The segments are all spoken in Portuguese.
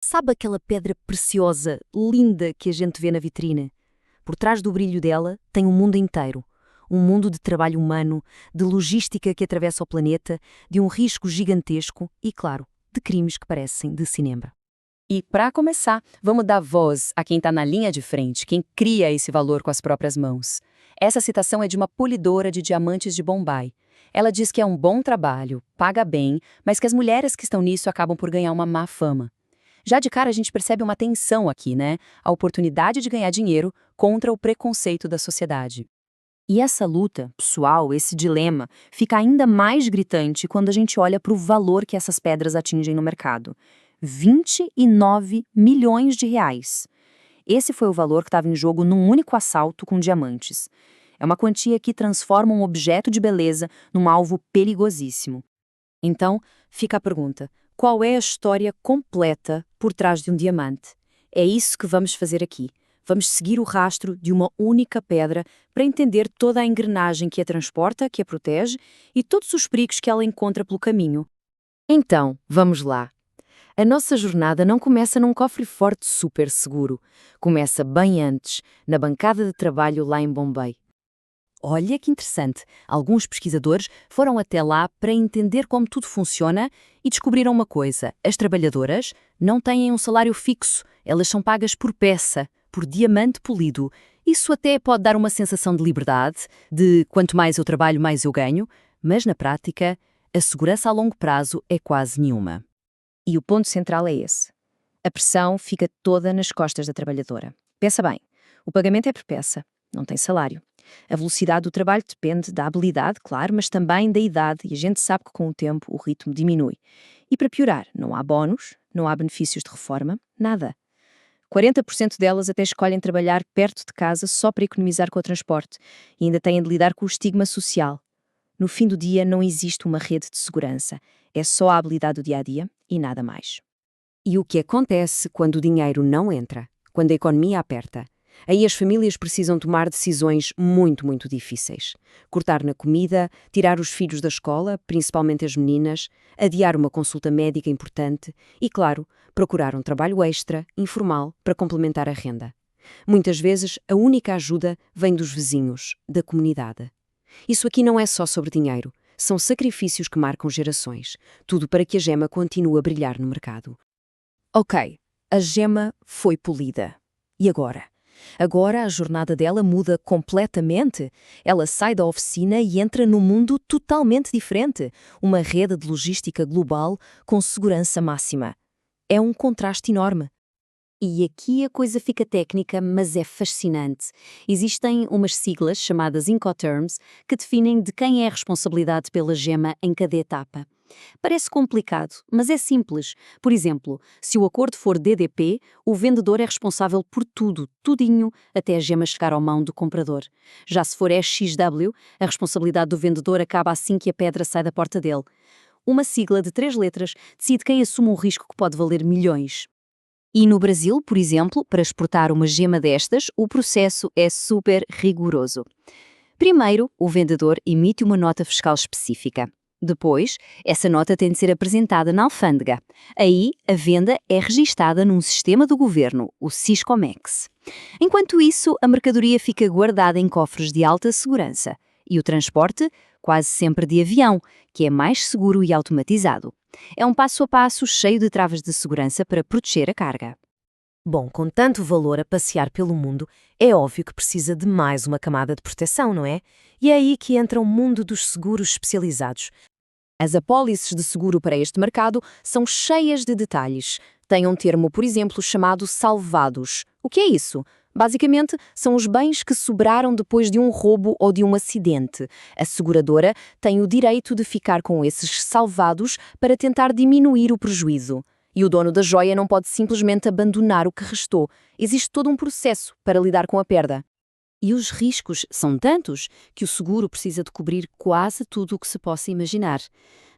Sabe aquela pedra preciosa, linda que a gente vê na vitrine? Por trás do brilho dela tem um mundo inteiro. Um mundo de trabalho humano, de logística que atravessa o planeta, de um risco gigantesco e, claro, de crimes que parecem de cinema. E, para começar, vamos dar voz a quem está na linha de frente, quem cria esse valor com as próprias mãos. Essa citação é de uma polidora de diamantes de Bombai. Ela diz que é um bom trabalho, paga bem, mas que as mulheres que estão nisso acabam por ganhar uma má fama. Já de cara a gente percebe uma tensão aqui, né? A oportunidade de ganhar dinheiro contra o preconceito da sociedade. E essa luta, pessoal, esse dilema, fica ainda mais gritante quando a gente olha para o valor que essas pedras atingem no mercado. 29 milhões de reais. Esse foi o valor que estava em jogo num único assalto com diamantes. É uma quantia que transforma um objeto de beleza num alvo perigosíssimo. Então, fica a pergunta: qual é a história completa por trás de um diamante? É isso que vamos fazer aqui. Vamos seguir o rastro de uma única pedra para entender toda a engrenagem que a transporta, que a protege e todos os perigos que ela encontra pelo caminho. Então, vamos lá. A nossa jornada não começa num cofre forte super seguro. Começa bem antes, na bancada de trabalho lá em Bombay. Olha que interessante, alguns pesquisadores foram até lá para entender como tudo funciona e descobriram uma coisa: as trabalhadoras não têm um salário fixo, elas são pagas por peça, por diamante polido. Isso até pode dar uma sensação de liberdade, de quanto mais eu trabalho, mais eu ganho, mas na prática, a segurança a longo prazo é quase nenhuma. E o ponto central é esse. A pressão fica toda nas costas da trabalhadora. Pensa bem, o pagamento é por peça, não tem salário. A velocidade do trabalho depende da habilidade, claro, mas também da idade, e a gente sabe que com o tempo o ritmo diminui. E para piorar, não há bónus, não há benefícios de reforma, nada. 40% delas até escolhem trabalhar perto de casa só para economizar com o transporte e ainda têm de lidar com o estigma social. No fim do dia não existe uma rede de segurança, é só a habilidade do dia-a-dia e nada mais. E o que acontece quando o dinheiro não entra? Quando a economia aperta? Aí as famílias precisam tomar decisões muito difíceis. Cortar na comida, tirar os filhos da escola, principalmente as meninas, adiar uma consulta médica importante e, claro, procurar um trabalho extra, informal, para complementar a renda. Muitas vezes, a única ajuda vem dos vizinhos, da comunidade. Isso aqui não é só sobre dinheiro. São sacrifícios que marcam gerações. Tudo para que a gema continue a brilhar no mercado. Ok, a gema foi polida. E agora? Agora a jornada dela muda completamente. Ela sai da oficina e entra num mundo totalmente diferente. Uma rede de logística global com segurança máxima. É um contraste enorme. E aqui a coisa fica técnica, mas é fascinante. Existem umas siglas chamadas Incoterms que definem de quem é a responsabilidade pela gema em cada etapa. Parece complicado, mas é simples. Por exemplo, se o acordo for DDP, o vendedor é responsável por tudo, tudinho, até a gema chegar à mão do comprador. Já se for SXW, a responsabilidade do vendedor acaba assim que a pedra sai da porta dele. Uma sigla de 3 letras decide quem assume um risco que pode valer milhões. E no Brasil, por exemplo, para exportar uma gema destas, o processo é super rigoroso. Primeiro, o vendedor emite uma nota fiscal específica. Depois, essa nota tem de ser apresentada na alfândega. Aí, a venda é registada num sistema do governo, o Siscomex. Enquanto isso, a mercadoria fica guardada em cofres de alta segurança. E o transporte, quase sempre de avião, que é mais seguro e automatizado. É um passo a passo cheio de travas de segurança para proteger a carga. Bom, com tanto valor a passear pelo mundo, é óbvio que precisa de mais uma camada de proteção, não é? E é aí que entra o mundo dos seguros especializados. As apólices de seguro para este mercado são cheias de detalhes. Tem um termo, por exemplo, chamado salvados. O que é isso? Basicamente, são os bens que sobraram depois de um roubo ou de um acidente. A seguradora tem o direito de ficar com esses salvados para tentar diminuir o prejuízo. E o dono da joia não pode simplesmente abandonar o que restou. Existe todo um processo para lidar com a perda. E os riscos são tantos que o seguro precisa de cobrir quase tudo o que se possa imaginar.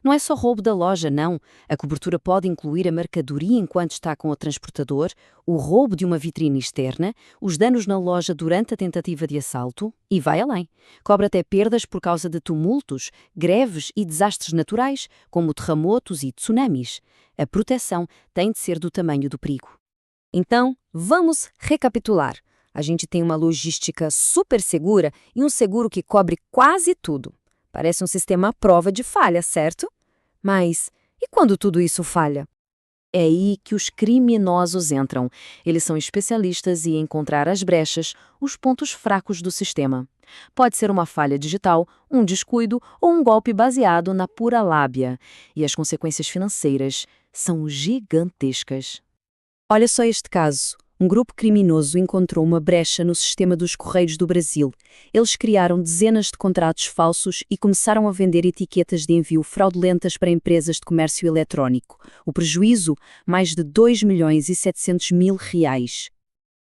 Não é só roubo da loja, não. A cobertura pode incluir a mercadoria enquanto está com o transportador, o roubo de uma vitrine externa, os danos na loja durante a tentativa de assalto e vai além. Cobre até perdas por causa de tumultos, greves e desastres naturais, como terremotos e tsunamis. A proteção tem de ser do tamanho do perigo. Então, vamos recapitular. A gente tem uma logística super segura e um seguro que cobre quase tudo. Parece um sistema à prova de falha, certo? Mas e quando tudo isso falha? É aí que os criminosos entram. Eles são especialistas em encontrar as brechas, os pontos fracos do sistema. Pode ser uma falha digital, um descuido ou um golpe baseado na pura lábia. E as consequências financeiras são gigantescas. Olha só este caso. Um grupo criminoso encontrou uma brecha no sistema dos Correios do Brasil. Eles criaram dezenas de contratos falsos e começaram a vender etiquetas de envio fraudulentas para empresas de comércio eletrónico. O prejuízo? Mais de 2.700.000 reais.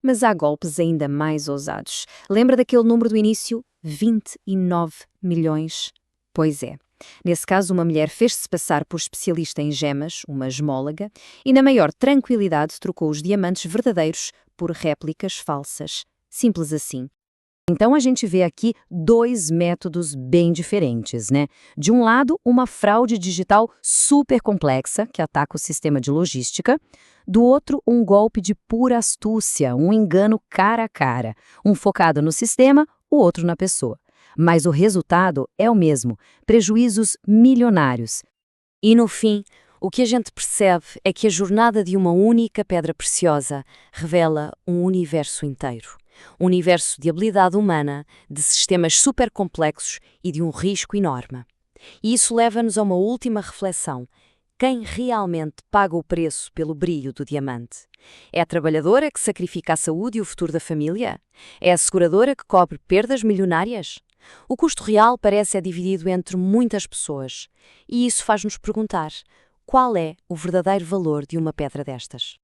Mas há golpes ainda mais ousados. Lembra daquele número do início? 29 milhões? Pois é. Nesse caso, uma mulher fez-se passar por especialista em gemas, uma gemóloga, e na maior tranquilidade trocou os diamantes verdadeiros por réplicas falsas. Simples assim. Então a gente vê aqui dois métodos bem diferentes, né? De um lado, uma fraude digital super complexa, que ataca o sistema de logística. Do outro, um golpe de pura astúcia, um engano cara a cara. Um focado no sistema, o outro na pessoa. Mas o resultado é o mesmo, prejuízos milionários. E no fim, o que a gente percebe é que a jornada de uma única pedra preciosa revela um universo inteiro. Um universo de habilidade humana, de sistemas super complexos e de um risco enorme. E isso leva-nos a uma última reflexão. Quem realmente paga o preço pelo brilho do diamante? É a trabalhadora que sacrifica a saúde e o futuro da família? É a seguradora que cobre perdas milionárias? O custo real parece dividido entre muitas pessoas, e isso faz-nos perguntar: qual é o verdadeiro valor de uma pedra destas?